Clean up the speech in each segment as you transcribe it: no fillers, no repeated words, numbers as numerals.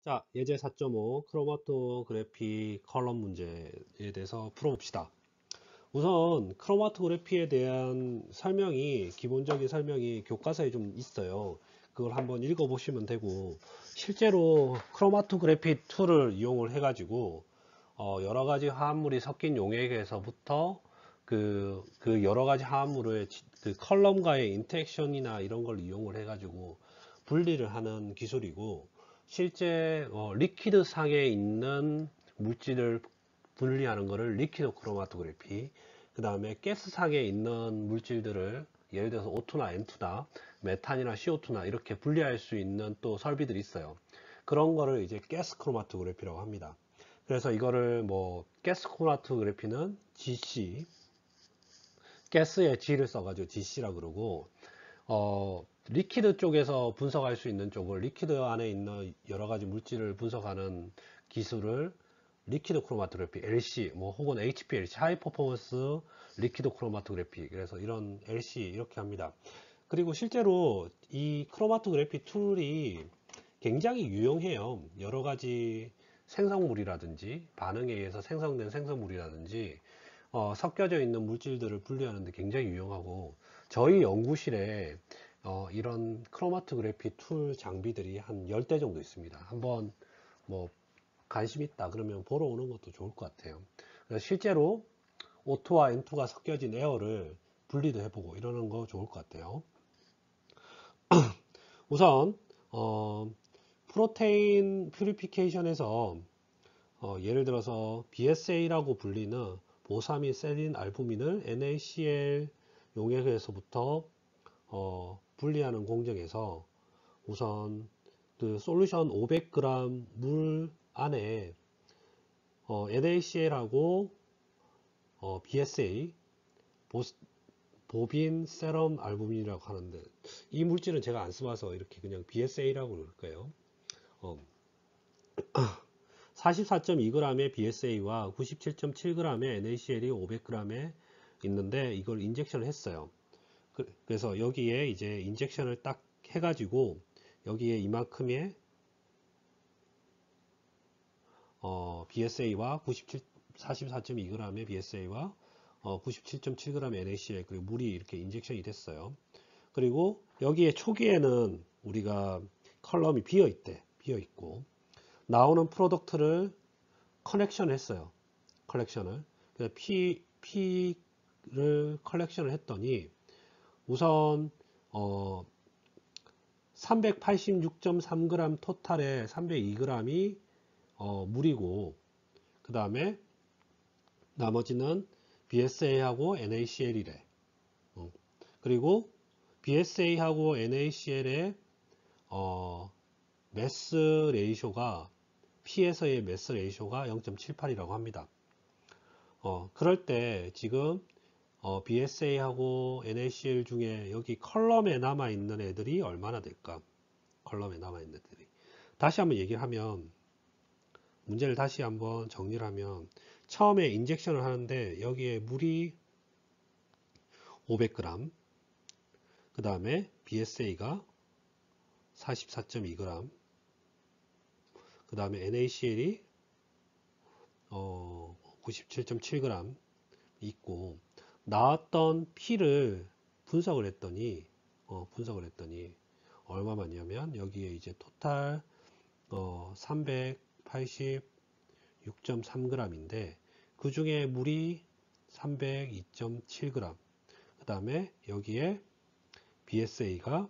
자, 예제 4.5 크로마토그래피 컬럼 문제에 대해서 풀어봅시다. 우선 크로마토그래피에 대한 설명이, 기본적인 설명이 교과서에 좀 있어요. 그걸 한번 읽어보시면 되고, 실제로 크로마토그래피 툴을 이용을 해가지고 여러 가지 화합물이 섞인 용액에서부터 그 여러 가지 화합물의 그 컬럼과의 인터랙션이나 이런 걸 이용을 해가지고 분리를 하는 기술이고, 실제 리퀴드 상에 있는 물질을 분리하는 것을 리퀴드 크로마토그래피, 그 다음에 가스 상에 있는 물질들을 예를 들어서 O2나 N2나 메탄이나 CO2나 이렇게 분리할 수 있는 또 설비들이 있어요. 그런 거를 이제 가스 크로마토그래피라고 합니다. 그래서 이거를 뭐 가스 크로마토그래피는 GC, 가스의 G를 써가지고 GC라 그러고, 리퀴드 쪽에서 분석할 수 있는 쪽을, 리퀴드 안에 있는 여러 가지 물질을 분석하는 기술을 리퀴드 크로마토그래피 LC 뭐 혹은 HPLC 하이 퍼포먼스 리퀴드 크로마토그래피, 그래서 이런 LC 이렇게 합니다. 그리고 실제로 이 크로마토그래피 툴이 굉장히 유용해요. 여러 가지 생성물이라든지 반응에 의해서 생성된 생성물이라든지 섞여져 있는 물질들을 분리하는 데 굉장히 유용하고, 저희 연구실에 이런 크로마토그래피 툴 장비들이 한 10대 정도 있습니다. 한번 뭐 관심 있다 그러면 보러 오는 것도 좋을 것 같아요. 그래서 실제로 O2와 N2가 섞여진 에어를 분리도 해보고 이러는 거 좋을 것 같아요. 우선 프로테인 퓨리피케이션에서 예를 들어서 BSA라고 불리는 보사민 세린 알부민을 NaCl 용액에서부터 분리하는 공정에서 우선 그 솔루션 500g 물 안에 NaCl하고 BSA 보빈 세럼 알부민이라고 하는데, 이 물질은 제가 안 써봐서 이렇게 그냥 BSA라고 그럴까요? 44.2g의 BSA와 97.7g의 NaCl이 500g에 있는데 이걸 인젝션을 했어요. 그래서 여기에 이제 인젝션을 딱 해가지고 여기에 이만큼의 BSA와 44.2g의 BSA와 97.7g의 NaCl 그리고 물이 이렇게 인젝션이 됐어요. 그리고 여기에 초기에는 우리가 컬럼이 비어 있고 나오는 프로덕트를 커넥션 했어요. 컬렉션을. P를 컬렉션을 했더니 우선 386.3g 토탈에 302g이 물이고, 그 다음에 나머지는 BSA하고 NaCl이래. 그리고 BSA하고 NaCl의 매스 레이쇼가, P에서의 매스 레이쇼가 0.78이라고 합니다. 그럴 때 지금 BSA하고 NaCl 중에 여기 컬럼에 남아있는 애들이 얼마나 될까? 컬럼에 남아있는 애들이. 다시 한번 얘기를 하면, 문제를 다시 한번 정리를 하면, 처음에 인젝션을 하는데 여기에 물이 500g, 그 다음에 BSA가 44.2g, 그 다음에 NaCl이 97.7g 있고, 나왔던 P를 분석을 했더니 얼마 맞냐면 여기에 이제 토탈 386.3g인데 그 중에 물이 302.7g, 그 다음에 여기에 BSA가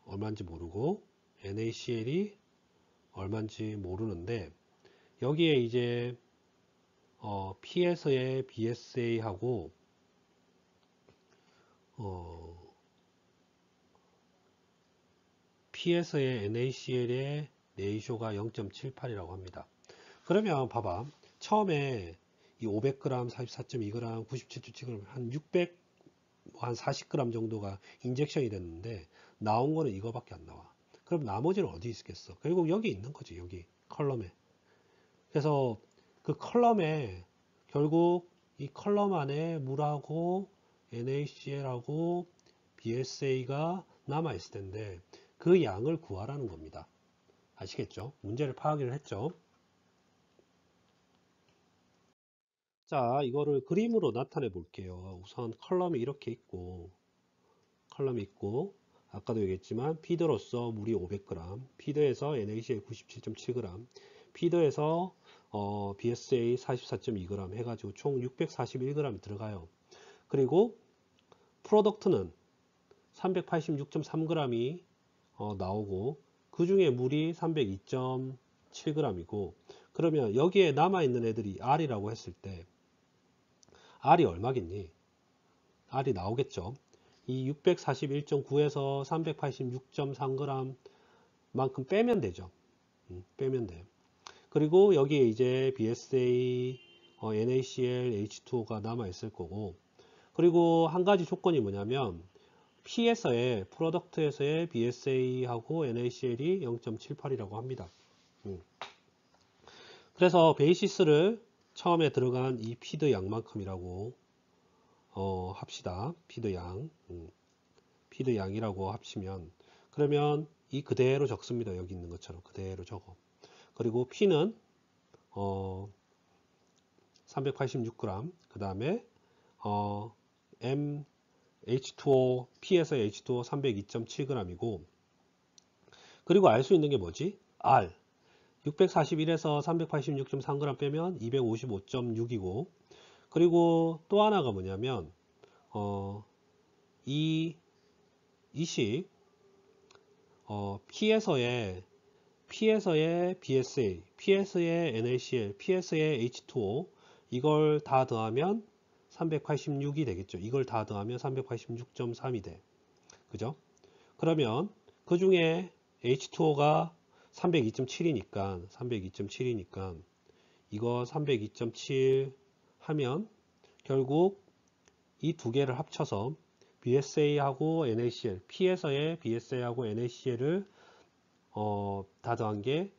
얼마인지 모르고 NaCl이 얼마인지 모르는데, 여기에 이제 P에서의 BSA하고 P에서의 NaCl의 레이쇼가 0.78이라고 합니다. 그러면 봐봐, 처음에 이 500g, 44.2g, 97.7g 한 600, 한 40g 정도가 인젝션이 됐는데 나온 거는 이거밖에 안 나와. 그럼 나머지는 어디 있겠어? 결국 여기 있는 거지, 여기 컬럼에. 그래서 그 컬럼에 결국 이 컬럼 안에 물하고 NaCl하고 BSA가 남아 있을 텐데 그 양을 구하라는 겁니다. 아시겠죠? 문제를 파악을 했죠. 자, 이거를 그림으로 나타내 볼게요. 우선 컬럼이 이렇게 있고, 아까도 얘기했지만 피드로서 물이 500g, 피드에서 NaCl 97.7g, 피드에서 BSA 44.2g 해가지고 총 641g이 들어가요. 그리고 프로덕트는 386.3g이 나오고, 그 중에 물이 302.7g이고, 그러면 여기에 남아있는 애들이 R이라고 했을 때 R이 얼마겠니? R이 나오겠죠. 이 641.9에서 386.3g 만큼 빼면 되죠. 빼면 돼요. 그리고 여기에 이제 BSA, NaCl, H2O가 남아 있을 거고, 그리고 한 가지 조건이 뭐냐면 P에서의 프로덕트에서의 BSA하고 NaCl이 0.78이라고 합니다. 그래서 베이시스를 처음에 들어간 이 피드 양만큼이라고 합시다. 피드 양, 피드 양이라고 합치면, 그러면 이 그대로 적습니다. 여기 있는 것처럼 그대로 적어. 그리고 P는 386g, 그 다음에 H2O, P에서 H2O 302.7g이고, 그리고 알 수 있는 게 뭐지? R 641에서 386.3g 빼면 255.6이고, 그리고 또 하나가 뭐냐면 이식 P에서의 BSA, P에서의 NaCl, P에서의 H2O 이걸 다 더하면 386이 되겠죠. 이걸 다 더하면 386.3이 돼. 그죠? 그러면 그 중에 H2O가 302.7이니까 이거 302.7 하면 결국 이 두 개를 합쳐서 BSA하고 NaCl, P에서의 BSA하고 NaCl을 다 더한 게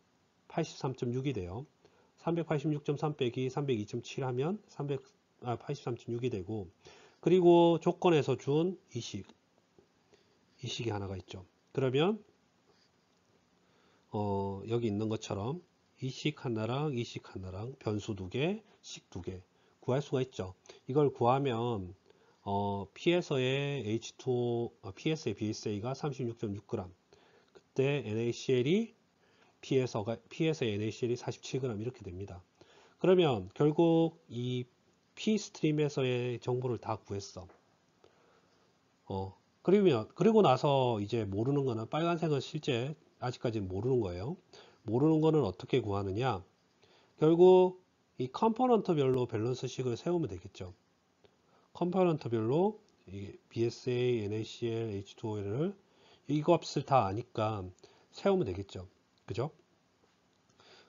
83.6이 돼요. 386.3 빼기 302.7 하면 83.6이 되고, 그리고 조건에서 준 이식이 하나가 있죠. 그러면 여기 있는 것처럼 이식 하나랑 변수 두 개, 식 두 개 구할 수가 있죠. 이걸 구하면 P에서의 H2O, P에서의 BSA가 36.6g, 그때 NaCl이 P에서의 NaCl이 47g 이렇게 됩니다. 그러면 결국 이 P 스트림에서의 정보를 다 구했어. 그리고 나서 이제 모르는 거는, 빨간색은 실제 아직까지는 모르는 거예요. 모르는 거는 어떻게 구하느냐? 결국 이 컴포넌트별로 밸런스식을 세우면 되겠죠. 컴포넌트별로 BSA, NaCl, H2O를 이 값을 다 아니까 세우면 되겠죠. 그죠?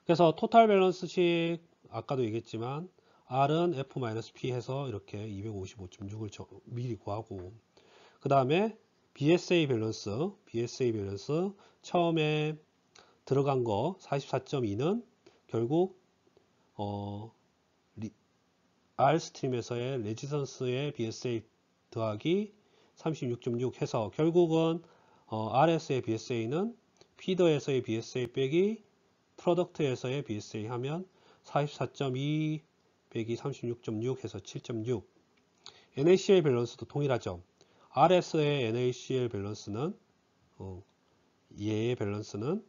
그래서 토탈 밸런스식 아까도 얘기했지만 R은 F-P 해서 이렇게 255.6을 미리 구하고, 그 다음에 BSA 밸런스 처음에 들어간 거 44.2는 결국 R 스트림에서의 레지던스의 BSA 더하기 36.6 해서 결국은 RS의 BSA는 피더에서의 BSA 빼기 프로덕트에서의 BSA 하면 44.2 빼기 36.6 해서 7.6. NaCl 밸런스도 동일하죠. RS의 NaCl 밸런스는 얘의 밸런스는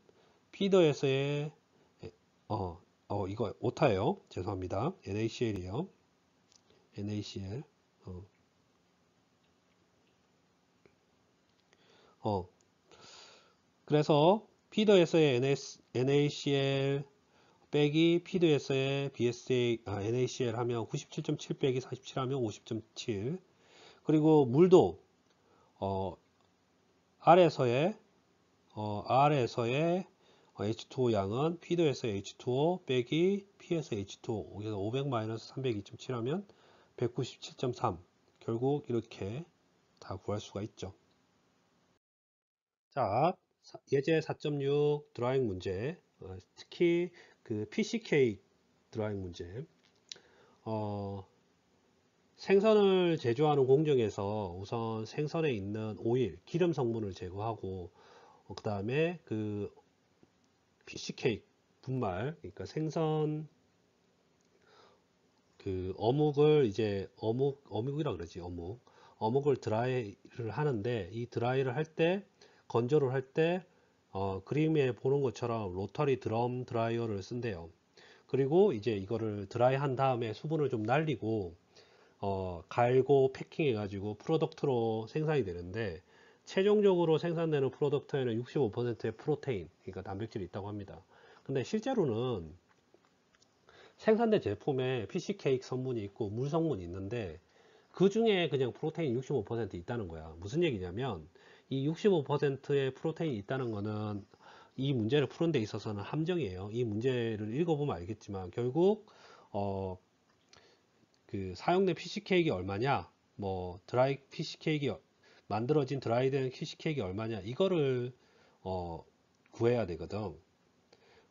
피더에서의 이거 오타예요. 죄송합니다. NaCl이에요. NaCl. 그래서 피더에서의 NaCl 빼기 피드에서의 BSA, NaCl 하면 97.7 빼기 47 하면 50.7. 그리고 물도 R에서의 H2O 양은 피드에서의 H2O 빼기 P에서의 H2O, 그래서 500-302.7 하면 197.3. 결국 이렇게 다 구할 수가 있죠. 자, 예제 4.6 드라잉 문제, 특히 그 PCK 드라잉 문제. 생선을 제조하는 공정에서 우선 생선에 있는 오일, 기름 성분을 제거하고, 그 다음에 그 피쉬케이크 분말, 그러니까 생선 그 어묵을 이제 어묵이라 그러지, 어묵을 드라이를 하는데, 이 드라이를 할 때, 건조를 할 때 그림에 보는 것처럼 로터리 드럼 드라이어를 쓴대요. 그리고 이제 이거를 드라이 한 다음에 수분을 좀 날리고 갈고 패킹해 가지고 프로덕트로 생산이 되는데, 최종적으로 생산되는 프로덕트에는 65%의 프로테인, 그러니까 단백질이 있다고 합니다. 근데 실제로는 생산된 제품에 피쉬케이크 성분이 있고 물 성분이 있는데, 그 중에 그냥 프로테인 65% 있다는 거야. 무슨 얘기냐면, 이 65%의 프로테인이 있다는 거는 이 문제를 푸는 데 있어서는 함정이에요. 이 문제를 읽어보면 알겠지만, 결국 그 사용된 피쉬케이크가 얼마냐, 뭐 드라이 피쉬케이크, 만들어진 드라이된 피쉬케이크가 얼마냐, 이거를 구해야 되거든.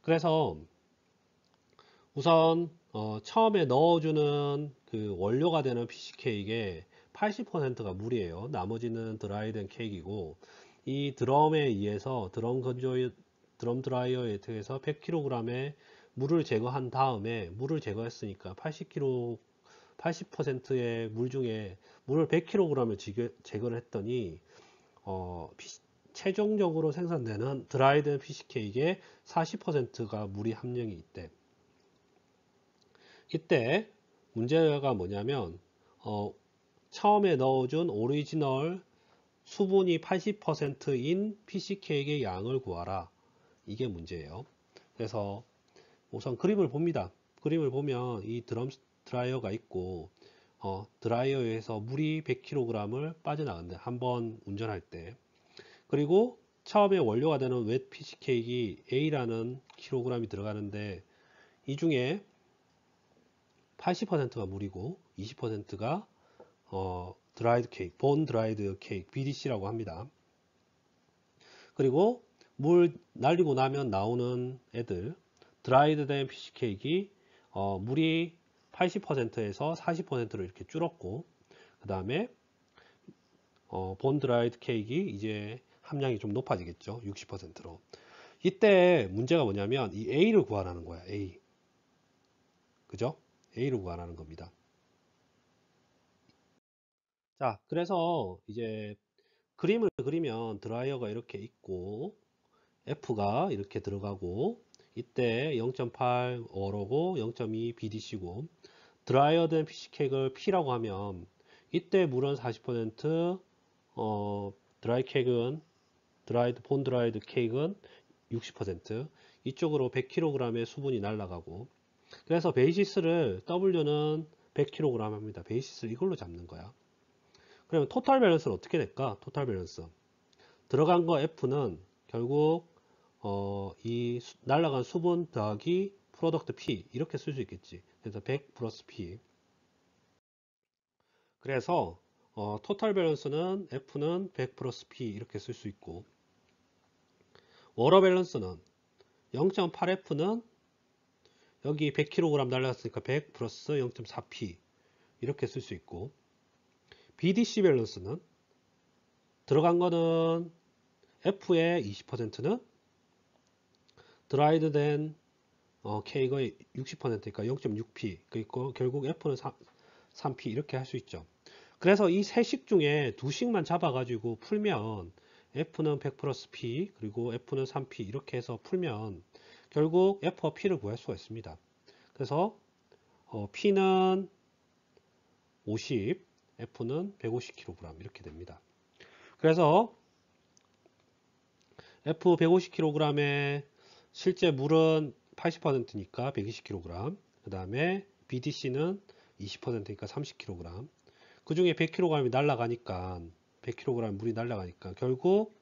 그래서 우선 처음에 넣어주는 그 원료가 되는 피쉬케이크의 80%가 물이에요. 나머지는 드라이된 케이크이고, 이 드럼에 의해서 드럼 드라이어에 의해서 100kg의 물을 제거한 다음에, 물을 제거했으니까 80%의 물 중에 물을 100kg을 제거를 했더니 최종적으로 생산되는 드라이된 피쉬케이크의 40%가 물이 함량이 있대. 이때 문제가 뭐냐면 처음에 넣어준 오리지널 수분이 80%인 피쉬케이크의 양을 구하라. 이게 문제예요. 그래서 우선 그림을 봅니다. 그림을 보면 이 드럼 드라이어가 있고 드라이어에서 물이 100kg을 빠져나간대. 한번 운전할 때. 그리고 처음에 원료가 되는 웻 피쉬케이크 A라는 킬로그램이 들어가는데, 이 중에 80%가 물이고 20%가 드라이드 케이크, 본 드라이드 케이크, BDC라고 합니다. 그리고 물 날리고 나면 나오는 애들, 드라이드 된 피쉬 케이크, 물이 80%에서 40%로 이렇게 줄었고, 그 다음에 본 드라이드 케이크 이제 함량이 좀 높아지겠죠. 60%로. 이때 문제가 뭐냐면 이 A를 구하라는 거야. A. 그죠? A를 구하라는 겁니다. 자, 그래서 이제 그림을 그리면 드라이어가 이렇게 있고 F가 이렇게 들어가고, 이때 0.8 어로고 0.2 BDC고, 드라이어된 피쉬케이크를 P라고 하면 이때 물은 40%, 드라이 케이크는 본 드라이드 케이크는 60%, 이쪽으로 100kg의 수분이 날아가고, 그래서 베이시스를 W는 100kg 합니다. 베이시스를 이걸로 잡는 거야. 그러면 토탈 밸런스는 어떻게 될까? 토탈 밸런스. 들어간 거 F는 결국 이 날아간 수분 더하기 프로덕트 P 이렇게 쓸 수 있겠지. 그래서 100 플러스 P. 그래서 토탈 밸런스는 F는 100 플러스 P 이렇게 쓸 수 있고, 워러 밸런스는 0.8F는 여기 100kg 날라갔으니까 100 플러스 0.4P 이렇게 쓸 수 있고, BDC 밸런스는 들어간 거는 F의 20%는 드라이드 된 K의 60%니까 0.6P, 그리고 결국 F는 3P 이렇게 할 수 있죠. 그래서 이 세 식 중에 두 식만 잡아가지고 풀면 F는 100 플러스 P, 그리고 F는 3P 이렇게 해서 풀면 결국 F와 P를 구할 수가 있습니다. 그래서 P는 50, F는 150kg 이렇게 됩니다. 그래서 F 150kg에 실제 물은 80%니까 120kg, 그 다음에 BDC는 20%니까 30kg, 그 중에 100kg이 날아가니까 100kg 물이 날아가니까 결국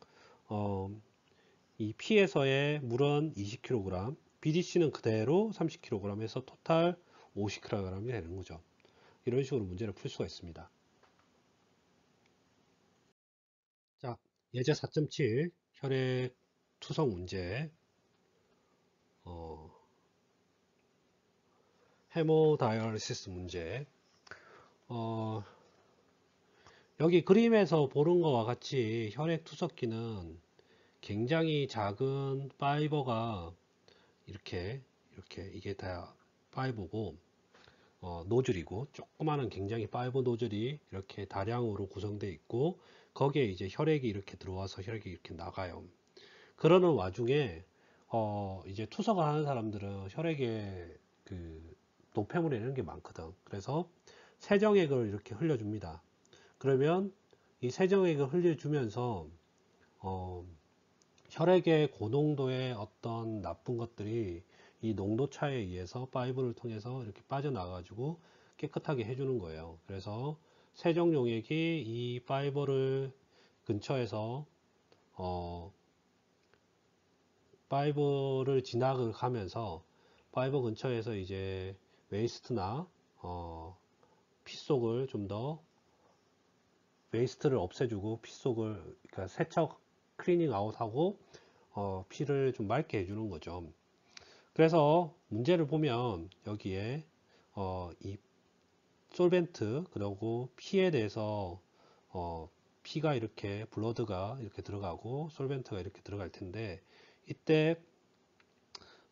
이 P에서의 물은 20kg, BDC는 그대로 30kg 해서 토탈 50kg이 되는 거죠. 이런 식으로 문제를 풀 수가 있습니다. 자, 예제 4.7 혈액 투석 문제. 헤모다이얼리시스 문제. 여기 그림에서 보는 것과 같이 혈액 투석기는 굉장히 작은 파이버가 이렇게 이게 다 파이브고 노즐이고, 조그마한 굉장히 파이브 노즐이 이렇게 다량으로 구성되어 있고, 거기에 이제 혈액이 이렇게 들어와서 혈액이 이렇게 나가요. 그러는 와중에 이제 투석을 하는 사람들은 혈액에 그 노폐물 이런 게 많거든. 그래서 세정액을 이렇게 흘려줍니다. 그러면 이 세정액을 흘려주면서 혈액의 고농도의 어떤 나쁜 것들이 이 농도 차에 의해서 파이브를 통해서 이렇게 빠져나가지고 깨끗하게 해주는 거예요. 그래서 세정 용액이 이 파이버를 근처에서 파이버를 지나가면서 파이버 근처에서 이제 웨이스트나 피 속을 좀 더 웨이스트를 없애주고 피 속을 그러니까 세척 클리닝 아웃하고 피를 좀 맑게 해주는 거죠. 그래서 문제를 보면 여기에 이 솔벤트 그리고 피에 대해서 피가 이렇게 블러드가 이렇게 들어가고 솔벤트가 이렇게 들어갈 텐데, 이때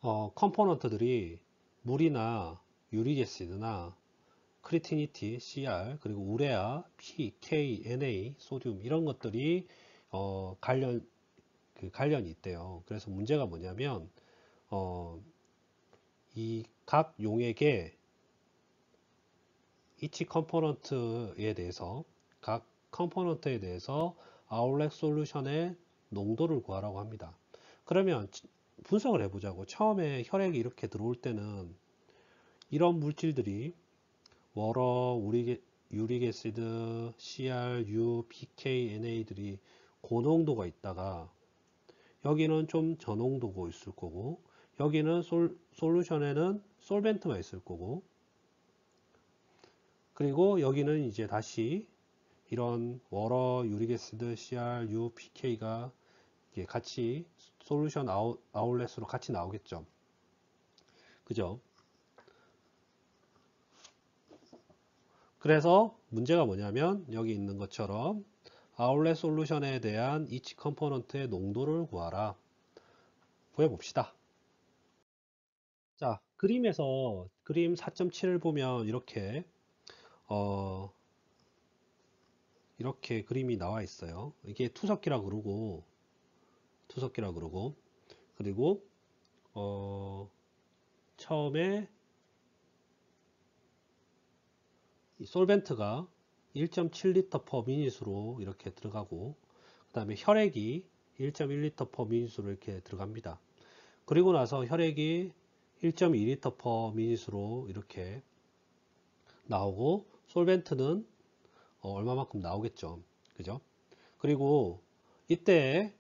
컴포넌트들이 물이나 유리게시드나 크리티니티, CR, 그리고 우레아, P, K, NA, 소듐 이런 것들이 관련이 있대요. 그래서 문제가 뭐냐면 이 각 용액의 each 컴포넌트에 대해서 각 컴포넌트에 대해서 아웃렛 솔루션의 농도를 구하라고 합니다. 그러면 분석을 해보자고. 처음에 혈액이 이렇게 들어올 때는 이런 물질들이 워러, 유릭애시드, CR, U, PK, NA들이 고농도가 있다가 여기는 좀 저농도가 있을 거고, 여기는 솔루션에는 솔벤트가 있을 거고, 그리고 여기는 이제 다시 이런 워러, 유릭애시드, CR, U, PK가 같이 솔루션 아웃렛으로 같이 나오겠죠. 그죠? 그래서 문제가 뭐냐면 여기 있는 것처럼 아웃렛 솔루션에 대한 each 컴포넌트의 농도를 구하라. 구해봅시다. 자, 그림에서 그림 4.7을 보면 이렇게 그림이 나와 있어요. 이게 투석기라 그러고 그리고 처음에 이 솔벤트가 1.7L per minute으로 이렇게 들어가고, 그 다음에 혈액이 1.1L per minute으로 이렇게 들어갑니다. 그리고 나서 혈액이 1.2L per minute으로 이렇게 나오고, 솔벤트는 얼마만큼 나오겠죠. 그죠? 그리고 이때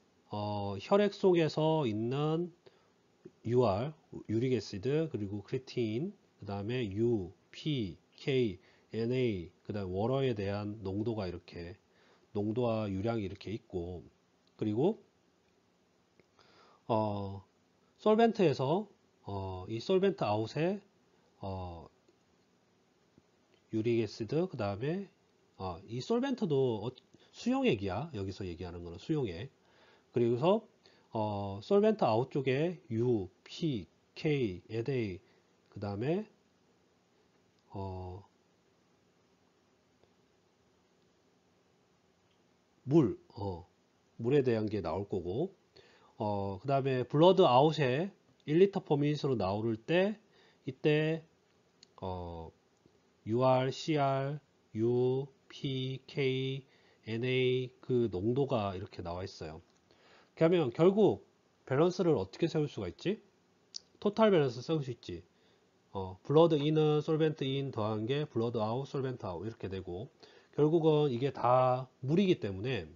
혈액 속에서 있는 UR, 유릭애시드, 그리고 크리틴, 그 다음에 U, P, K, NA, 그 다음 워러에 대한 농도가 이렇게 농도와 유량이 이렇게 있고, 그리고 솔벤트에서 이 솔벤트 아웃에 유릭애시드, 그 다음에 이 솔벤트도 수용액이야. 여기서 얘기하는 거는 수용액. 그리고서 솔벤트 아웃 쪽에 U, P, K, NA, 그 다음에 물에 대한 게 나올 거고, 그 다음에 블러드 아웃에 1리터 per minute으로 나올 때 이때 UR, CR, U, P, K, NA 그 농도가 이렇게 나와 있어요. 그러면 결국 밸런스를 어떻게 세울 수가 있지? 토탈 밸런스 세울 수 있지. 블러드 인은 솔벤트 인 더한 게 블러드 아웃, 솔벤트 아웃 이렇게 되고, 결국은 이게 다 물이기 때문에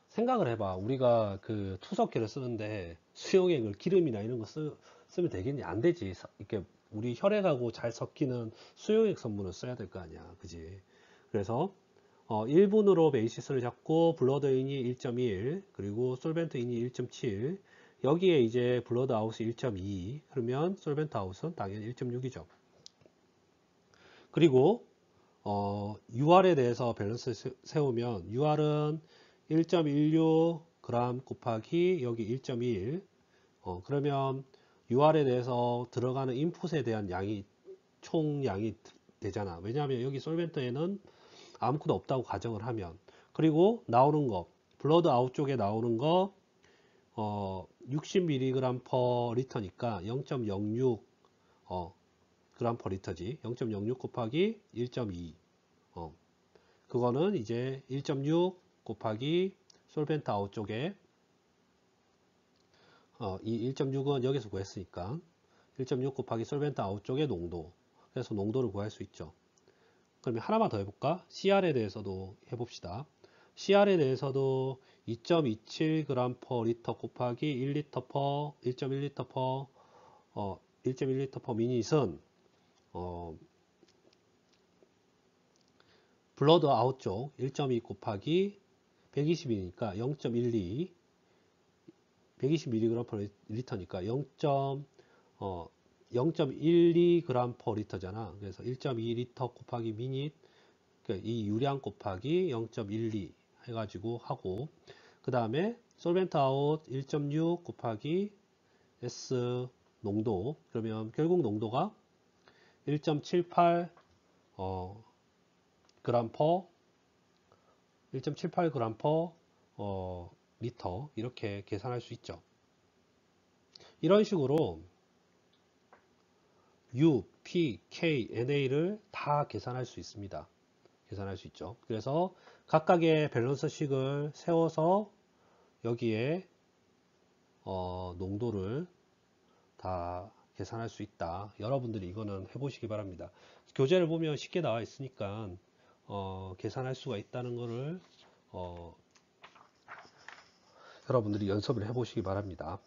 생각을 해봐. 우리가 그 투석기를 쓰는데 수용액을 기름이나 이런 거 쓰면 되겠니? 안 되지. 이렇게 우리 혈액하고 잘 섞이는 수용액 성분을 써야 될 거 아니야. 그지? 그래서 1분으로 베이시스를 잡고 블러드인이 1.1 그리고 솔벤트인이 1.7, 여기에 이제 블러드 아웃이 1.2 그러면 솔벤트 아웃은 당연히 1.6이죠. 그리고 UR에 대해서 밸런스 세우면 UR은 1.16g 곱하기 여기 1.1, 그러면 UR에 대해서 들어가는 인풋에 대한 양이 총량이 되잖아. 왜냐하면 여기 솔벤트에는 아무것도 없다고 가정을 하면, 그리고 나오는 거 블러드 아웃 쪽에 나오는 거 60mg per 리터니까 0.06 그램 퍼 리터지. 0.06 곱하기 1.2 그거는 이제 1.6 곱하기 솔벤트 아웃 쪽에 이 1.6은 여기서 구했으니까 1.6 곱하기 솔벤트 아웃 쪽의 농도, 그래서 농도를 구할 수 있죠. 그러면 하나만 더 해볼까? CR에 대해서도 해봅시다. CR에 대해서도 2.27g per 리터 곱하기 1리터 per 1.1리터 per 1.1리터 per 미닛은 블러드 아웃 쪽 1.2 곱하기 120이니까 0.12 120mg per 리터니까 0.12g per 리터잖아. 그래서 1.2리터 곱하기 미닛, 그러니까 이 유량 곱하기 0.12 해가지고 하고, 그 다음에 솔벤트 아웃 1.6 곱하기 S 농도, 그러면 결국 농도가 1.78 그램 퍼 1.78g per 리터, 이렇게 계산할 수 있죠. 이런 식으로 U, P, K, NA를 다 계산할 수 있습니다. 계산할 수 있죠. 그래서 각각의 밸런스식을 세워서 여기에 농도를 다 계산할 수 있다. 여러분들이 이거는 해보시기 바랍니다. 교재를 보면 쉽게 나와 있으니까 계산할 수가 있다는 것을 여러분들이 연습을 해보시기 바랍니다.